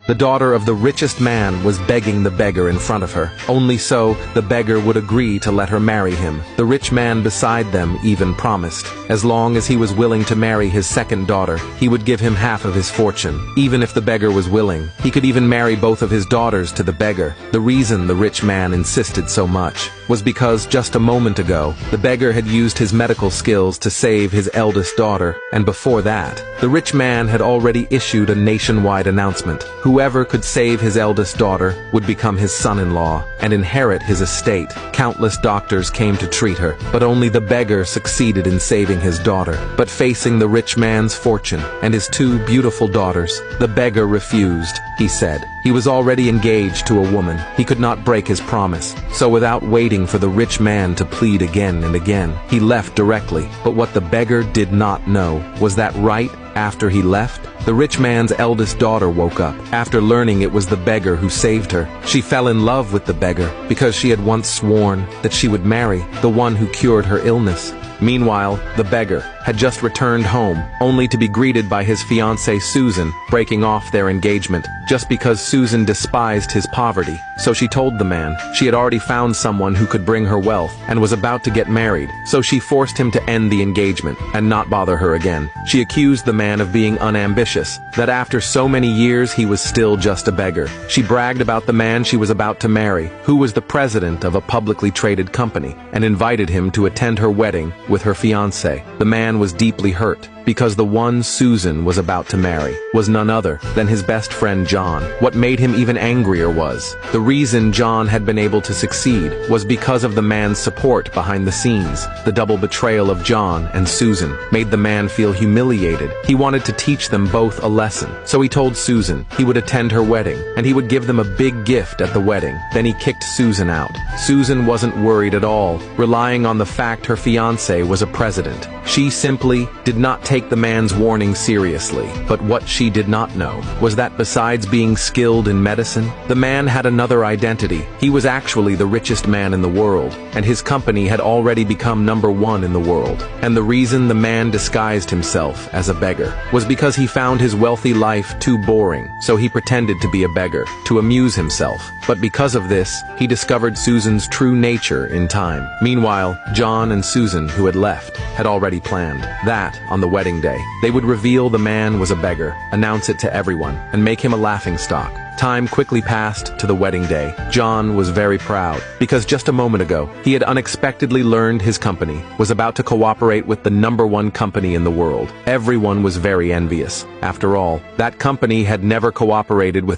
The daughter of the richest man was begging the beggar in front of her. Only so, the beggar would agree to let her marry him. The rich man beside them even promised, as long as he was willing to marry his second daughter, he would give him half of his fortune. Even if the beggar was willing, he could even marry both of his daughters to the beggar. The reason the rich man insisted so much was because just a moment ago, the beggar had used his medical skills to save his eldest daughter, and before that, the rich man had already issued a nationwide announcement. Whoever could save his eldest daughter would become his son-in-law and inherit his estate. Countless doctors came to treat her, but only the beggar succeeded in saving his daughter. But facing the rich man's fortune and his two beautiful daughters, the beggar refused. He said he was already engaged to a woman. He could not break his promise. So without waiting for the rich man to plead again and again, he left directly. But what the beggar did not know was that right after he left, the rich man's eldest daughter woke up. After learning it was the beggar who saved her, she fell in love with the beggar because she had once sworn that she would marry the one who cured her illness. Meanwhile, the beggar had just returned home, only to be greeted by his fiancée Susan, breaking off their engagement, just because Susan despised his poverty. So she told the man she had already found someone who could bring her wealth and was about to get married, so she forced him to end the engagement and not bother her again. She accused the man of being unambitious, that after so many years he was still just a beggar. She bragged about the man she was about to marry, who was the president of a publicly traded company, and invited him to attend her wedding with her fiancé. The man was deeply hurt because the one Susan was about to marry was none other than his best friend John. What made him even angrier was the reason John had been able to succeed was because of the man's support behind the scenes. The double betrayal of John and Susan made the man feel humiliated. He wanted to teach them both a lesson, so he told Susan he would attend her wedding and he would give them a big gift at the wedding. Then he kicked Susan out. Susan wasn't worried at all, relying on the fact her fiancé was a president. She simply did not take the man's warning seriously. But what she did not know was that besides being skilled in medicine, the man had another identity. He was actually the richest man in the world, and his company had already become #1 in the world. And the reason the man disguised himself as a beggar was because he found his wealthy life too boring, so he pretended to be a beggar to amuse himself. But because of this, he discovered Susan's true nature in time. Meanwhile, John and Susan, who had left, had already planned that on the wedding day, they would reveal the man was a beggar, announce it to everyone, and make him a laughingstock. Time quickly passed to the wedding day. John was very proud, because just a moment ago, he had unexpectedly learned his company was about to cooperate with the #1 company in the world. Everyone was very envious. After all, that company had never cooperated with